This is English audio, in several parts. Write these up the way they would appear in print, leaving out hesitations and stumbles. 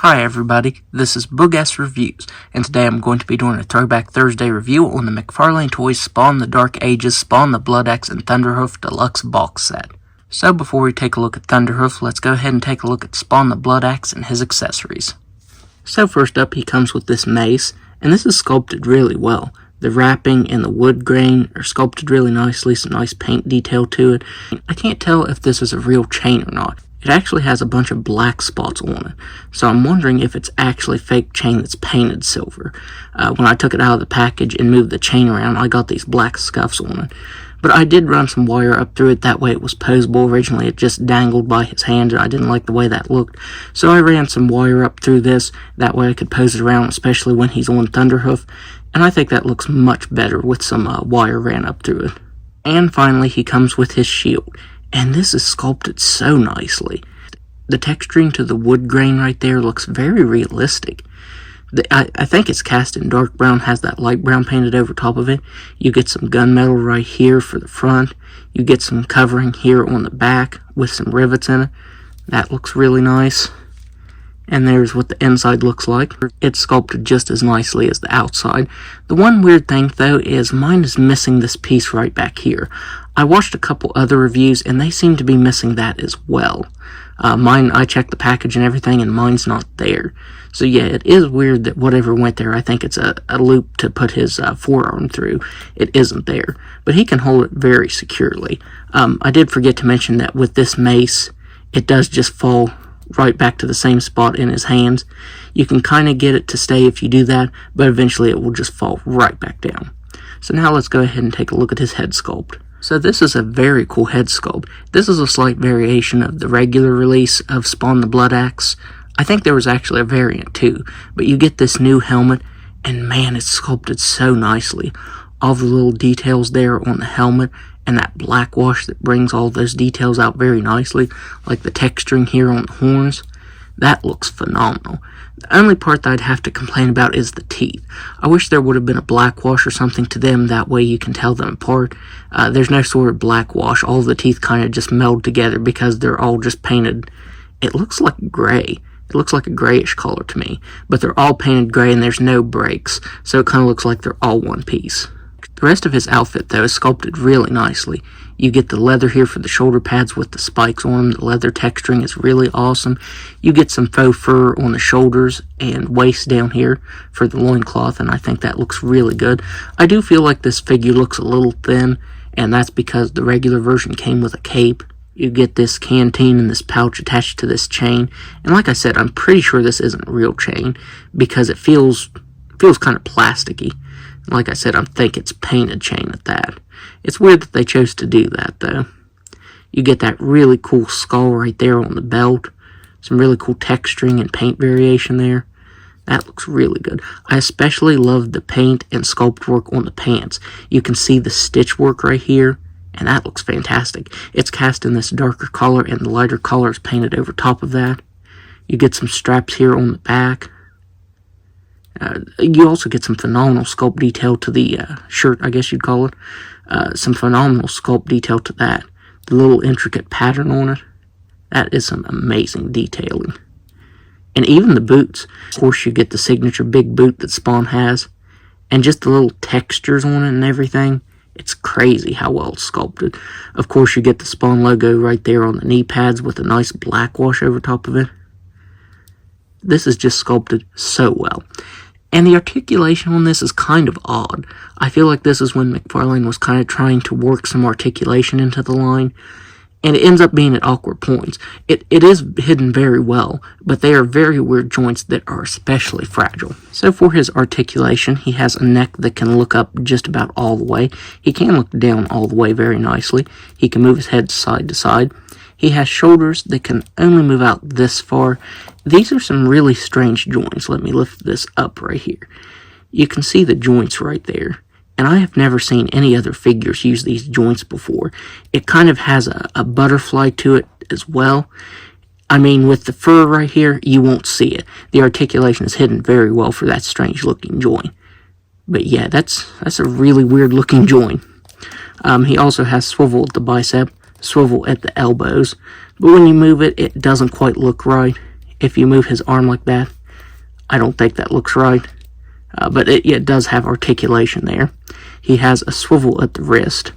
Hi everybody, this is Bloodaxe Reviews, and today I'm going to be doing a Throwback Thursday review on the McFarlane Toys Spawn the Dark Ages, Spawn the Bloodaxe and Thunderhoof Deluxe box set. So before we take a look at Thunderhoof, let's go ahead and take a look at Spawn the Bloodaxe and his accessories. So first up, he comes with this mace, and this is sculpted really well. The wrapping and the wood grain are sculpted really nicely, some nice paint detail to it. I can't tell if this is a real chain or not. It actually has a bunch of black spots on it, so I'm wondering if it's actually fake chain that's painted silver. When I took it out of the package and moved the chain around, I got these black scuffs on it. But I did run some wire up through it, that way it was posable. Originally it just dangled by his hand and I didn't like the way that looked. So I ran some wire up through this, that way I could pose it around, especially when he's on Thunderhoof. And I think that looks much better with some wire ran up through it. And finally he comes with his shield. And this is sculpted so nicely. The texturing to the wood grain right there looks very realistic. I think it's cast in dark brown, has that light brown painted over top of it. You get some gunmetal right here for the front. You get some covering here on the back with some rivets in it. That looks really nice. And there's what the inside looks like. It's sculpted just as nicely as the outside. The one weird thing though is mine is missing this piece right back here. I watched a couple other reviews and they seem to be missing that as well. Mine, I checked the package and everything and mine's not there. So yeah, it is weird that whatever went there, I think it's a loop to put his forearm through. It isn't there, but he can hold it very securely. I did forget to mention that with this mace, it does just fall right back to the same spot in his hands. You can kind of get it to stay if you do that, but eventually it will just fall right back down. So now let's go ahead and take a look at his head sculpt. So this is a very cool head sculpt. This is a slight variation of the regular release of Spawn the Bloodaxe. I think there was actually a variant too, but you get this new helmet, and man, it's sculpted so nicely. All the little details there on the helmet, and that black wash that brings all those details out very nicely, like the texturing here on the horns. That looks phenomenal. The only part that I'd have to complain about is the teeth. I wish there would have been a black wash or something to them, that way you can tell them apart. There's no sort of black wash. All the teeth kind of just meld together because they're all just painted. It looks like gray. It looks like a grayish color to me, but they're all painted gray and there's no breaks, so it kind of looks like they're all one piece. The rest of his outfit though is sculpted really nicely. You get the leather here for the shoulder pads with the spikes on them. The leather texturing is really awesome. You get some faux fur on the shoulders and waist down here for the loincloth, and I think that looks really good. I do feel like this figure looks a little thin, and that's because the regular version came with a cape. You get this canteen and this pouch attached to this chain, and like I said, I'm pretty sure this isn't real chain because it feels kind of plasticky. Like I said, I think it's painted chain at that. It's weird that they chose to do that, though. You get that really cool skull right there on the belt. Some really cool texturing and paint variation there. That looks really good. I especially love the paint and sculpt work on the pants. You can see the stitch work right here, and that looks fantastic. It's cast in this darker color, and the lighter color is painted over top of that. You get some straps here on the back. You also get some phenomenal sculpt detail to the shirt, I guess you'd call it. Some phenomenal sculpt detail to that. The little intricate pattern on it. That is some amazing detailing. And even the boots. Of course, you get the signature big boot that Spawn has. And just the little textures on it and everything. It's crazy how well it's sculpted. Of course, you get the Spawn logo right there on the knee pads with a nice black wash over top of it. This is just sculpted so well. And the articulation on this is kind of odd. I feel like this is when McFarlane was kind of trying to work some articulation into the line, and it ends up being at awkward points. It is hidden very well, but they are very weird joints that are especially fragile. So for his articulation, he has a neck that can look up just about all the way. He can look down all the way very nicely. He can move his head side to side. He has shoulders that can only move out this far. These are some really strange joints. Let me lift this up right here. You can see the joints right there. And I have never seen any other figures use these joints before. It kind of has a butterfly to it as well. I mean, with the fur right here, you won't see it. The articulation is hidden very well for that strange looking joint. But yeah, that's a really weird looking joint. He also has swivel at the bicep, swivel at the elbows, but when you move it, it doesn't quite look right. if you move his arm like that. I don't think that looks right, but it does have articulation there. He has a swivel at the wrist.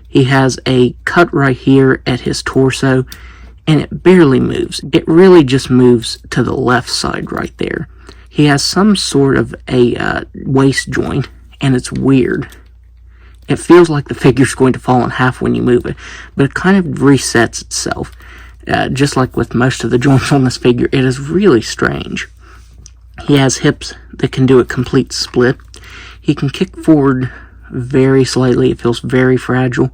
He has a cut right here at his torso, and it barely moves. It really just moves to the left side right there. He has some sort of a waist joint, and it's weird. It feels like the figure's going to fall in half when you move it, but it kind of resets itself. Just like with most of the joints on this figure, it is really strange. He has hips that can do a complete split. He can kick forward very slightly. It feels very fragile,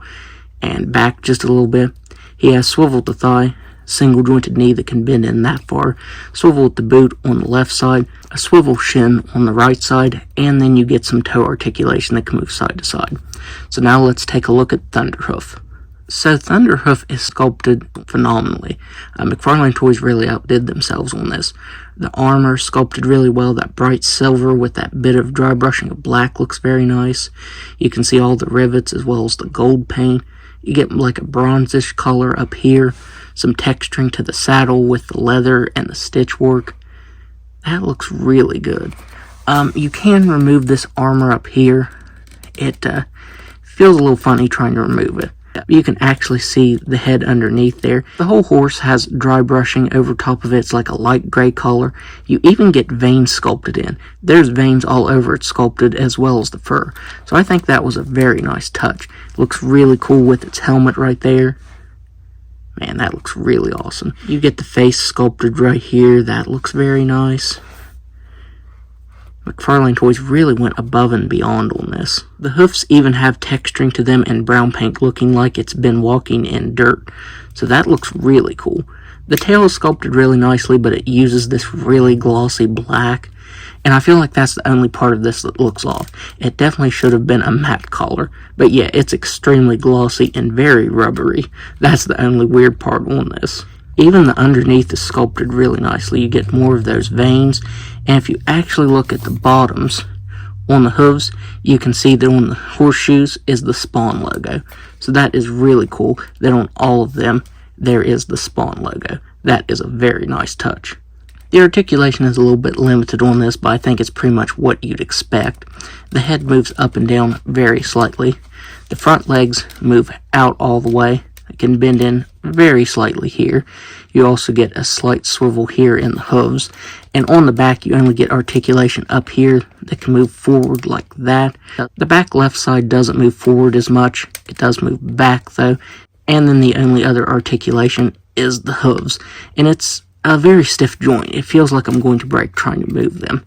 and back just a little bit. He has swivel at the thigh, single jointed knee that can bend in that far, swivel at the boot on the left side, a swivel shin on the right side, and then you get some toe articulation that can move side to side. So now let's take a look at Thunderhoof. So Thunderhoof is sculpted phenomenally. McFarlane Toys really outdid themselves on this. The armor sculpted really well. That bright silver with that bit of dry brushing of black looks very nice. You can see all the rivets as well as the gold paint. You get like a bronzish color up here. Some texturing to the saddle with the leather and the stitch work. That looks really good. You can remove this armor up here. It feels a little funny trying to remove it. You can actually see the head underneath there. The whole horse has dry brushing over top of it. It's like a light gray color. You even get veins sculpted in. There's veins all over it sculpted as well as the fur. So I think that was a very nice touch. It looks really cool with its helmet right there. Man, that looks really awesome. You get the face sculpted right here. That looks very nice. McFarlane Toys really went above and beyond on this. The hoofs even have texturing to them and brown paint looking like it's been walking in dirt. So that looks really cool. The tail is sculpted really nicely, but it uses this really glossy black. And I feel like that's the only part of this that looks off. It definitely should have been a matte collar. But yeah, it's extremely glossy and very rubbery. That's the only weird part on this. Even the underneath is sculpted really nicely. You get more of those veins. And if you actually look at the bottoms on the hooves, you can see that on the horseshoes is the Spawn logo. So that is really cool that on all of them there is the Spawn logo. That is a very nice touch. The articulation is a little bit limited on this, but I think it's pretty much what you'd expect. The head moves up and down very slightly. The front legs move out all the way. It can bend in very slightly here. You also get a slight swivel here in the hooves. And on the back, you only get articulation up here that can move forward like that. The back left side doesn't move forward as much. It does move back though. And then the only other articulation is the hooves. And it's a very stiff joint. It feels like I'm going to break trying to move them.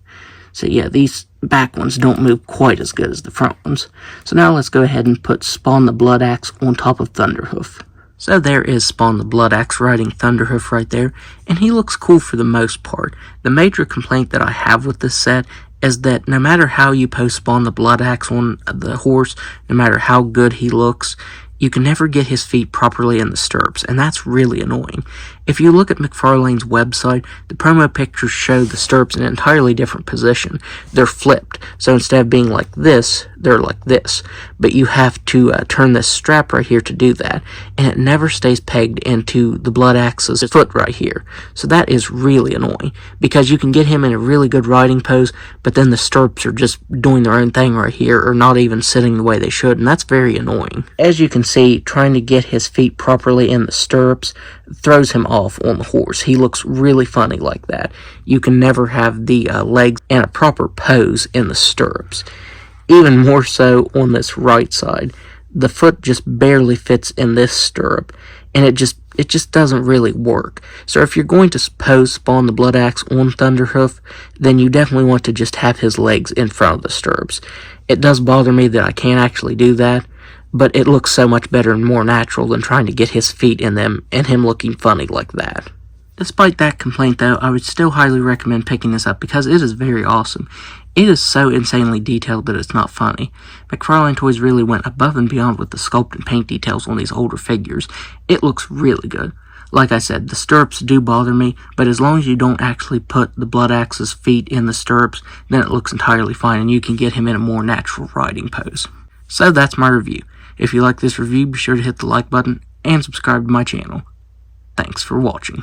So yeah, these back ones don't move quite as good as the front ones. So now let's go ahead and put Spawn the Bloodaxe on top of Thunderhoof. So there is Spawn the Bloodaxe riding Thunderhoof right there, and he looks cool for the most part. The major complaint that I have with this set is that no matter how you post Spawn the Bloodaxe on the horse, no matter how good he looks, you can never get his feet properly in the stirrups, and that's really annoying. If you look at McFarlane's website, the promo pictures show the stirrups in an entirely different position. They're flipped, so instead of being like this, they're like this. But you have to turn this strap right here to do that, and it never stays pegged into the Bloodaxe's foot right here. So that is really annoying, because you can get him in a really good riding pose, but then the stirrups are just doing their own thing right here, or not even sitting the way they should, and that's very annoying. As you can see, trying to get his feet properly in the stirrups throws him off on the horse. He looks really funny like that. You can never have the legs in a proper pose in the stirrups. Even more so on this right side. The foot just barely fits in this stirrup, and it just doesn't really work. So if you're going to pose Spawn the Bloodaxe on Thunderhoof, then you definitely want to just have his legs in front of the stirrups. It does bother me that I can't actually do that, but it looks so much better and more natural than trying to get his feet in them and him looking funny like that. Despite that complaint though, I would still highly recommend picking this up because it is very awesome. It is so insanely detailed that it's not funny. McFarlane Toys really went above and beyond with the sculpt and paint details on these older figures. It looks really good. Like I said, the stirrups do bother me, but as long as you don't actually put the Bloodaxe's feet in the stirrups, then it looks entirely fine and you can get him in a more natural riding pose. So that's my review. If you like this review, be sure to hit the like button and subscribe to my channel. Thanks for watching.